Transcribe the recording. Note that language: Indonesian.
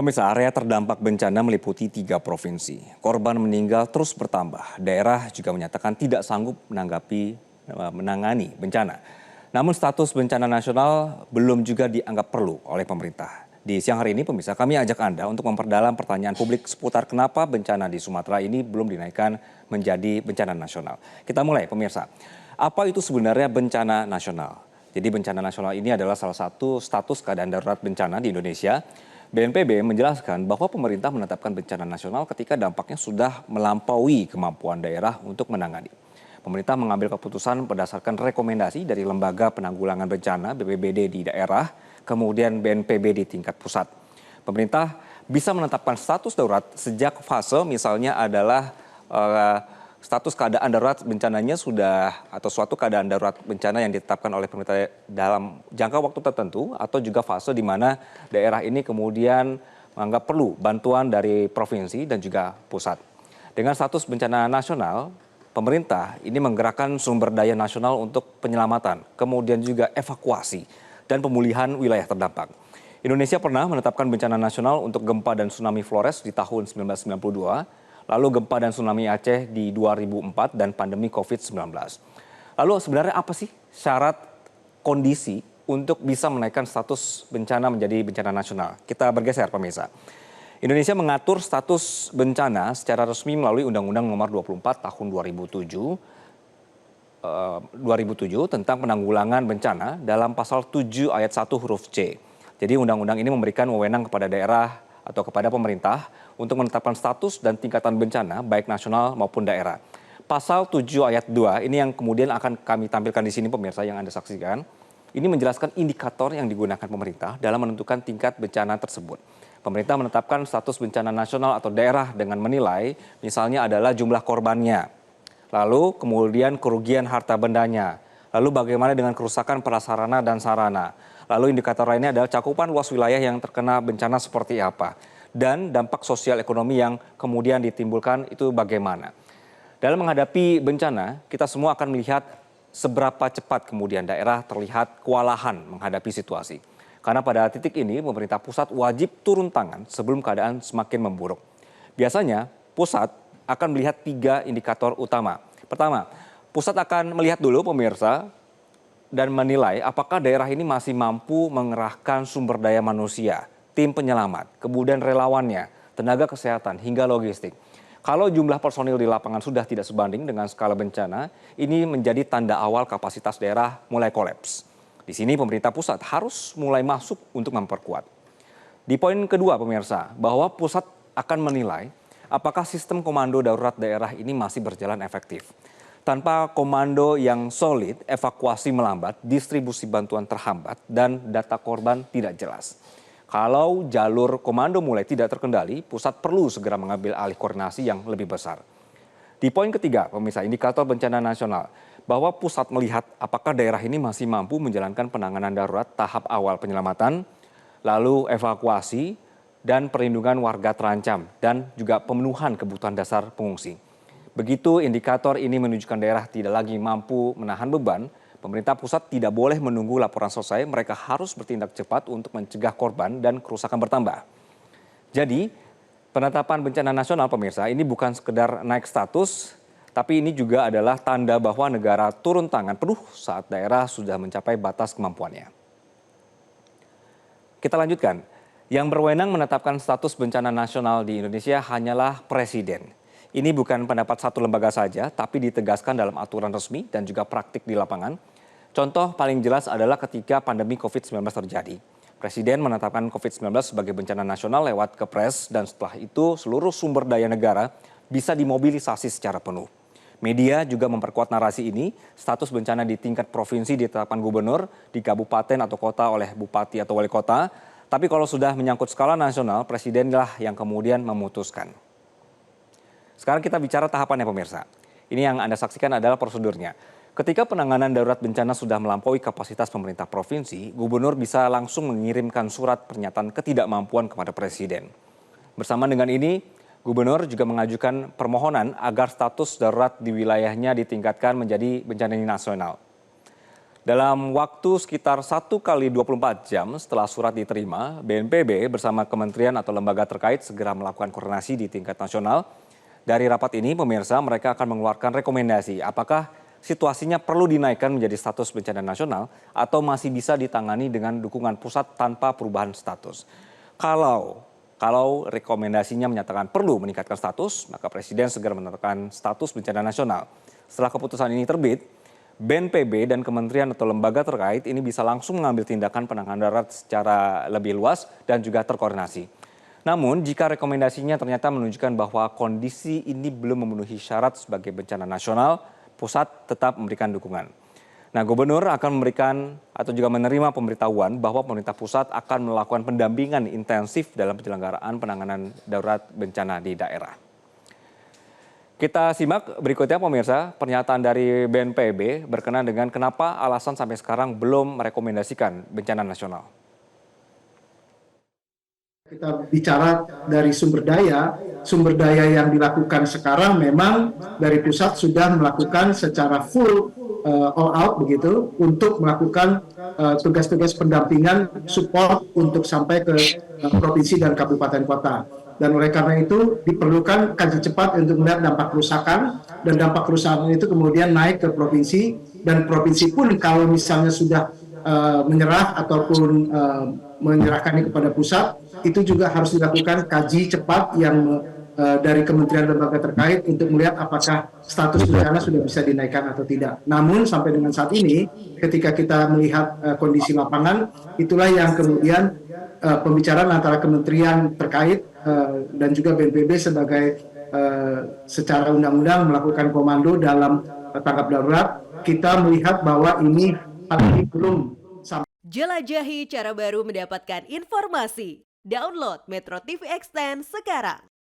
Pemirsa, area terdampak bencana meliputi 3 provinsi. Korban meninggal terus bertambah. Daerah juga menyatakan tidak sanggup menangani bencana. Namun status bencana nasional belum juga dianggap perlu oleh pemerintah. Di siang hari ini, pemirsa, kami ajak Anda untuk memperdalam pertanyaan publik seputar kenapa bencana di Sumatera ini belum dinaikkan menjadi bencana nasional. Kita mulai, pemirsa. Apa itu sebenarnya bencana nasional? Jadi bencana nasional ini adalah salah satu status keadaan darurat bencana di Indonesia. BNPB menjelaskan bahwa pemerintah menetapkan bencana nasional ketika dampaknya sudah melampaui kemampuan daerah untuk menangani. Pemerintah mengambil keputusan berdasarkan rekomendasi dari Lembaga Penanggulangan Bencana BPBD di daerah, kemudian BNPB di tingkat pusat. Pemerintah bisa menetapkan status darurat sejak fase misalnya adalah status keadaan darurat bencananya sudah atau suatu keadaan darurat bencana yang ditetapkan oleh pemerintah dalam jangka waktu tertentu atau juga fase di mana daerah ini kemudian menganggap perlu bantuan dari provinsi dan juga pusat. Dengan status bencana nasional, pemerintah ini menggerakkan sumber daya nasional untuk penyelamatan, kemudian juga evakuasi dan pemulihan wilayah terdampak. Indonesia pernah menetapkan bencana nasional untuk gempa dan tsunami Flores di tahun 1992. Lalu gempa dan tsunami Aceh di 2004 dan pandemi COVID-19. Lalu sebenarnya apa sih syarat kondisi untuk bisa menaikkan status bencana menjadi bencana nasional? Kita bergeser, pemirsa. Indonesia mengatur status bencana secara resmi melalui Undang-Undang Nomor 24 Tahun 2007 tentang penanggulangan bencana dalam pasal 7 ayat 1 huruf C. Jadi undang-undang ini memberikan wewenang kepada daerah atau kepada pemerintah untuk menetapkan status dan tingkatan bencana baik nasional maupun daerah. Pasal 7 ayat 2 ini yang kemudian akan kami tampilkan di sini, pemirsa, yang Anda saksikan. Ini menjelaskan indikator yang digunakan pemerintah dalam menentukan tingkat bencana tersebut. Pemerintah menetapkan status bencana nasional atau daerah dengan menilai misalnya adalah jumlah korbannya, lalu kemudian kerugian harta bendanya, lalu bagaimana dengan kerusakan prasarana dan sarana. Lalu indikator lainnya adalah cakupan luas wilayah yang terkena bencana seperti apa. Dan dampak sosial ekonomi yang kemudian ditimbulkan itu bagaimana. Dalam menghadapi bencana, kita semua akan melihat seberapa cepat kemudian daerah terlihat kewalahan menghadapi situasi. Karena pada titik ini pemerintah pusat wajib turun tangan sebelum keadaan semakin memburuk. Biasanya pusat akan melihat 3 indikator utama. Pertama, pusat akan melihat dulu, pemirsa, dan menilai apakah daerah ini masih mampu mengerahkan sumber daya manusia, tim penyelamat, kemudian relawannya, tenaga kesehatan, hingga logistik. Kalau jumlah personil di lapangan sudah tidak sebanding dengan skala bencana, ini menjadi tanda awal kapasitas daerah mulai kolaps. Di sini pemerintah pusat harus mulai masuk untuk memperkuat. Di poin kedua, pemirsa, bahwa pusat akan menilai apakah sistem komando darurat daerah ini masih berjalan efektif. Tanpa komando yang solid, evakuasi melambat, distribusi bantuan terhambat, dan data korban tidak jelas. Kalau jalur komando mulai tidak terkendali, pusat perlu segera mengambil alih koordinasi yang lebih besar. Di poin ketiga, pemirsa, indikator bencana nasional, bahwa pusat melihat apakah daerah ini masih mampu menjalankan penanganan darurat tahap awal penyelamatan, lalu evakuasi, dan perlindungan warga terancam, dan juga pemenuhan kebutuhan dasar pengungsi. Begitu indikator ini menunjukkan daerah tidak lagi mampu menahan beban, pemerintah pusat tidak boleh menunggu laporan selesai, mereka harus bertindak cepat untuk mencegah korban dan kerusakan bertambah. Jadi, penetapan bencana nasional, pemirsa, ini bukan sekedar naik status, tapi ini juga adalah tanda bahwa negara turun tangan penuh saat daerah sudah mencapai batas kemampuannya. Kita lanjutkan, yang berwenang menetapkan status bencana nasional di Indonesia hanyalah Presiden. Ini bukan pendapat satu lembaga saja, tapi ditegaskan dalam aturan resmi dan juga praktik di lapangan. Contoh paling jelas adalah ketika pandemi COVID-19 terjadi. Presiden menetapkan COVID-19 sebagai bencana nasional lewat Kepres, dan setelah itu seluruh sumber daya negara bisa dimobilisasi secara penuh. Media juga memperkuat narasi ini, status bencana di tingkat provinsi ditetapkan gubernur, di kabupaten atau kota oleh bupati atau wali kota. Tapi kalau sudah menyangkut skala nasional, presidenlah yang kemudian memutuskan. Sekarang kita bicara tahapannya, pemirsa. Ini yang Anda saksikan adalah prosedurnya. Ketika penanganan darurat bencana sudah melampaui kapasitas pemerintah provinsi, gubernur bisa langsung mengirimkan surat pernyataan ketidakmampuan kepada presiden. Bersama dengan ini, gubernur juga mengajukan permohonan agar status darurat di wilayahnya ditingkatkan menjadi bencana nasional. Dalam waktu sekitar 1 kali 24 jam setelah surat diterima, BNPB bersama kementerian atau lembaga terkait segera melakukan koordinasi di tingkat nasional. Dari rapat ini, pemirsa, mereka akan mengeluarkan rekomendasi apakah situasinya perlu dinaikkan menjadi status bencana nasional atau masih bisa ditangani dengan dukungan pusat tanpa perubahan status. Kalau rekomendasinya menyatakan perlu meningkatkan status, maka Presiden segera menetapkan status bencana nasional. Setelah keputusan ini terbit, BNPB dan kementerian atau lembaga terkait ini bisa langsung mengambil tindakan penanganan darurat secara lebih luas dan juga terkoordinasi. Namun, jika rekomendasinya ternyata menunjukkan bahwa kondisi ini belum memenuhi syarat sebagai bencana nasional, pusat tetap memberikan dukungan. Nah, gubernur akan memberikan atau juga menerima pemberitahuan bahwa pemerintah pusat akan melakukan pendampingan intensif dalam penyelenggaraan penanganan darurat bencana di daerah. Kita simak berikutnya pemirsa, pernyataan dari BNPB berkenaan dengan kenapa alasan sampai sekarang belum merekomendasikan bencana nasional. Kita bicara dari sumber daya yang dilakukan sekarang memang dari pusat sudah melakukan secara full all out begitu untuk melakukan tugas-tugas pendampingan support untuk sampai ke provinsi dan kabupaten kota. Dan oleh karena itu diperlukan kaji cepat untuk melihat dampak kerusakan, dan dampak kerusakan itu kemudian naik ke provinsi, dan provinsi pun kalau misalnya sudah menyerah ataupun menyerahkannya kepada pusat, itu juga harus dilakukan kaji cepat yang dari kementerian lembaga terkait untuk melihat apakah status bencana sudah bisa dinaikkan atau tidak. Namun sampai dengan saat ini, ketika kita melihat kondisi lapangan, itulah yang kemudian pembicaraan antara kementerian terkait dan juga BNPB sebagai secara undang-undang melakukan komando dalam tanggap darurat, kita melihat bahwa ini belum sampai. Jelajahi cara baru mendapatkan informasi. Download Metro TV Extend sekarang.